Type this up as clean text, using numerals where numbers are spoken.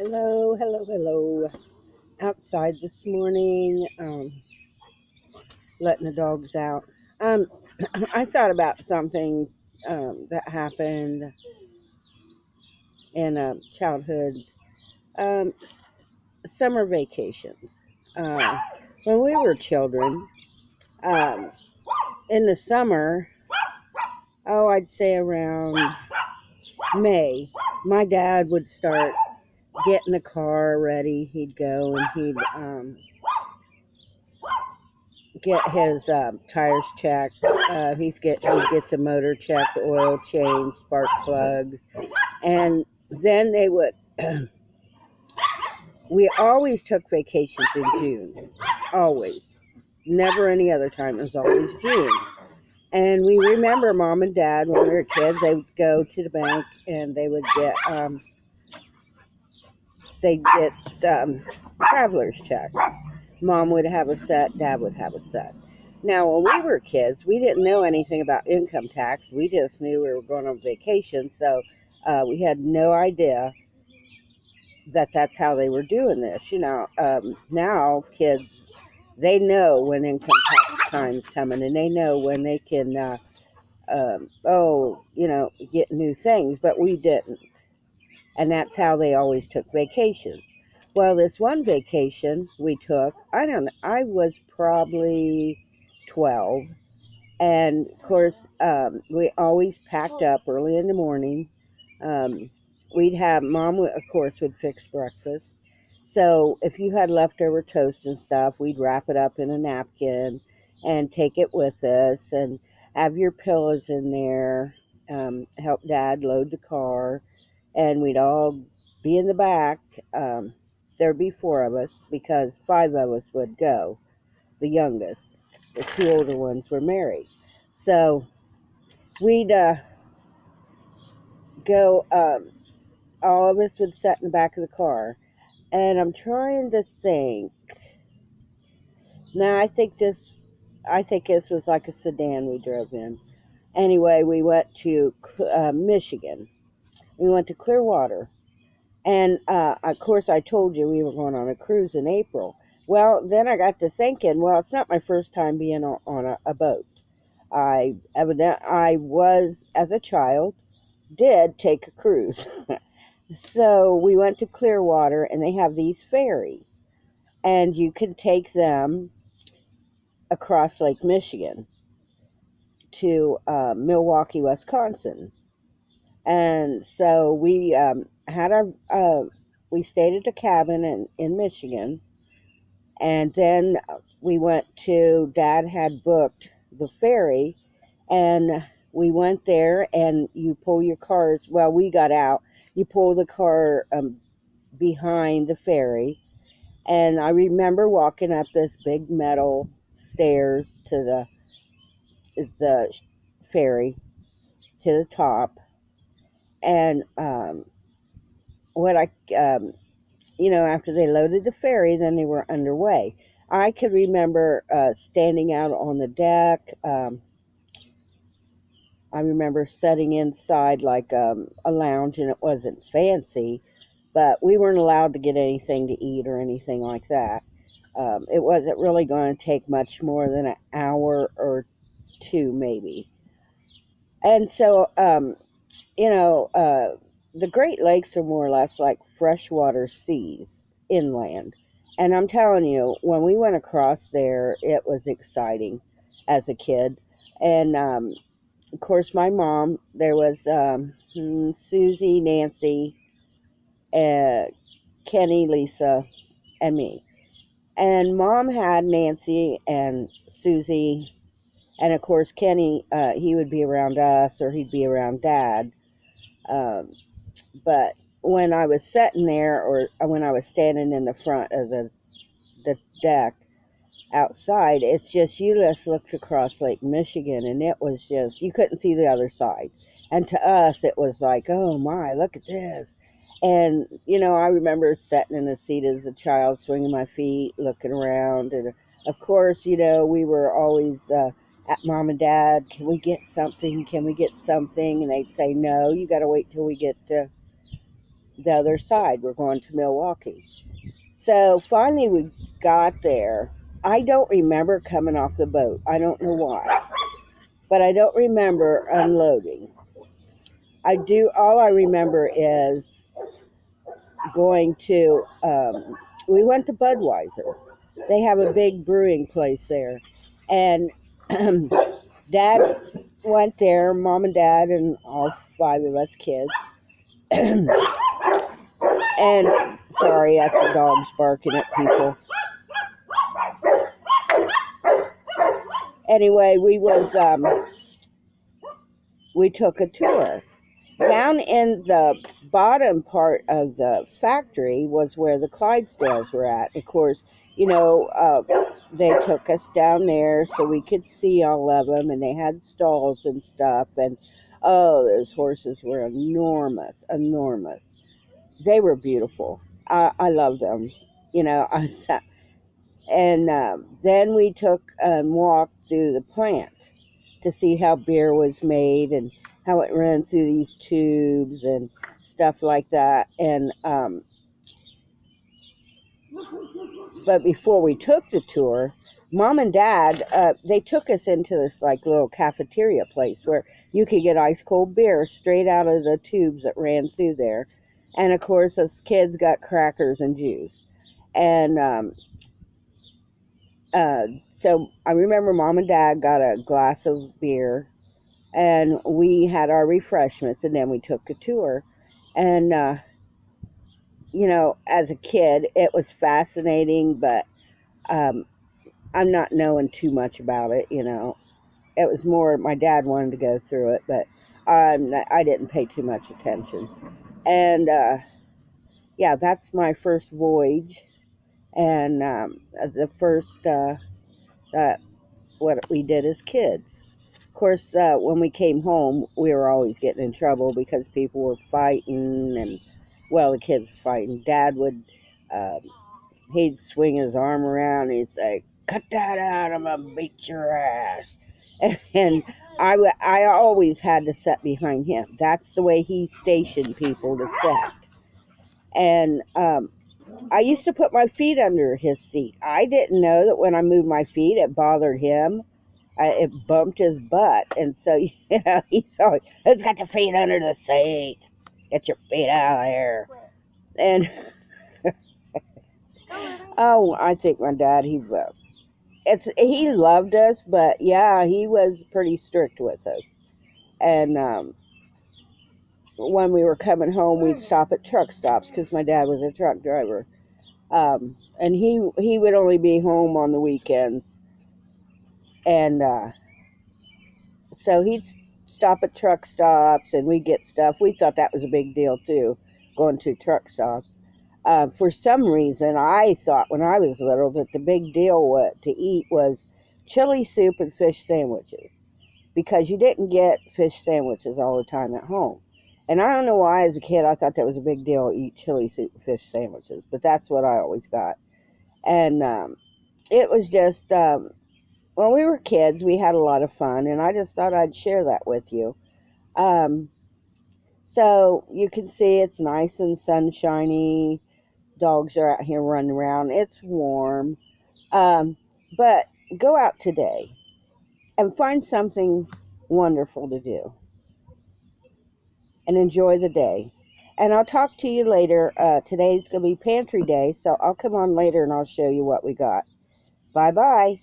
Hello, hello, hello. Outside this morning, letting the dogs out. Um, I thought about something that happened in childhood. Um, Summer vacations. Uh, when we were children, um, in the summer, I'd say around May, my dad would start getting the car ready. He'd go and he'd get his tires checked. He'd get the motor checked, the oil change, spark plugs, and then they would. We always took vacations in June, always. Never any other time. It was always June. And we remember Mom and Dad when we were kids. They would go to the bank and they'd get travelers checks. Mom would have a set, Dad would have a set. Now, when we were kids, we didn't know anything about income tax. We just knew we were going on vacation, so we had no idea that that's how they were doing this. Now kids, they know when income tax time's coming, and they know when they can, get new things, but we didn't. And that's how they always took vacations. Well, this one vacation we took, I don't know, I was probably 12. And of course, we always packed up early in the morning. Um, we'd have mom, of course, would fix breakfast. So if you had leftover toast and stuff, we'd wrap it up in a napkin and take it with us and have your pillows in there. Help dad load the car, and we'd all be in the back. There'd be four of us because five of us would go, the youngest. The two older ones were married. So we'd go, all of us would sit in the back of the car. And I'm trying to think. Now, I think this was like a sedan we drove in. Anyway, we went to Michigan. We went to Clearwater. And of course, I told you we were going on a cruise in April. Well, then I got to thinking, well, it's not my first time being on a boat. I was, as a child, did take a cruise. So we went to Clearwater, and they have these ferries, and you can take them across Lake Michigan to Milwaukee, Wisconsin. And so we stayed at a cabin in Michigan, and then we went to, Dad had booked the ferry, and we went there, and you pull your cars, well, we got out, you pull the car behind the ferry, and I remember walking up this big metal stairs to the ferry to the top, and what I after they loaded the ferry, then they were underway. I could remember standing out on the deck. I remember sitting inside like a lounge, and it wasn't fancy, but we weren't allowed to get anything to eat or anything like that. It wasn't really going to take much more than an hour or two, maybe. And so, the Great Lakes are more or less like freshwater seas inland. And I'm telling you, when we went across there, it was exciting as a kid. And of course, my mom, there was Susie, Nancy, uh, Kenny, Lisa, and me. And mom had Nancy and Susie, and of course, Kenny, he would be around us or he'd be around dad. Um, but when I was sitting there, or when I was standing in the front of the deck outside, it's just, you just looked across Lake Michigan, and it was just, you couldn't see the other side. And to us, it was like, oh my, look at this. And, I remember sitting in the seat as a child, swinging my feet, looking around. And of course, we were always at Mom and Dad, can we get something? Can we get something? And they'd say, no, you got to wait till we get to the other side. We're going to Milwaukee. So finally we got there. I don't remember coming off the boat. I don't know why. But I don't remember unloading. All I remember is going to, we went to Budweiser. They have a big brewing place there. And Dad went there, Mom and Dad, and all five of us kids. And sorry, that's the dogs barking at people. Anyway, we took a tour. Down in the bottom part of the factory was where the Clydesdales were at. Of course, they took us down there so we could see all of them, and they had stalls and stuff. And oh, those horses were enormous, enormous. They were beautiful. I love them. I sat, and then we took and walked through the plant to see how beer was made and how it ran through these tubes and stuff like that. And but before we took the tour, Mom and Dad, they took us into this like little cafeteria place where you could get ice cold beer straight out of the tubes that ran through there. And of course, us kids got crackers and juice. And so I remember Mom and Dad got a glass of beer, and we had our refreshments, and then we took a tour. And as a kid, it was fascinating, but I'm not knowing too much about it. It was more my dad wanted to go through it, but I didn't pay too much attention. And yeah, that's my first voyage, and the first what we did as kids. Of course, when we came home, we were always getting in trouble because people were fighting, and well, the kids were fighting. Dad would, he'd swing his arm around and he'd say, "Cut that out! I'm gonna beat your ass." And I always had to sit behind him. That's the way he stationed people to sit. And I used to put my feet under his seat. I didn't know that when I moved my feet, it bothered him. It bumped his butt. And so, he's always, "Who's got their feet under the seat? Get your feet out of there." And, oh, I think my dad, he loved us, but yeah, he was pretty strict with us. And when we were coming home, we'd stop at truck stops because my dad was a truck driver. And he would only be home on the weekends. And so he'd stop at truck stops and we'd get stuff. We thought that was a big deal too, going to truck stops. For some reason, I thought when I was little that the big deal to eat was chili soup and fish sandwiches, because you didn't get fish sandwiches all the time at home. And I don't know why, as a kid, I thought that was a big deal to eat chili soup and fish sandwiches, but that's what I always got. And it was just, when we were kids, we had a lot of fun, and I just thought I'd share that with you. Um, so you can see it's nice and sunshiny. Dogs are out here running around. It's warm. But go out today and find something wonderful to do and enjoy the day. And I'll talk to you later. Today's going to be pantry day, so I'll come on later and I'll show you what we got. Bye-bye.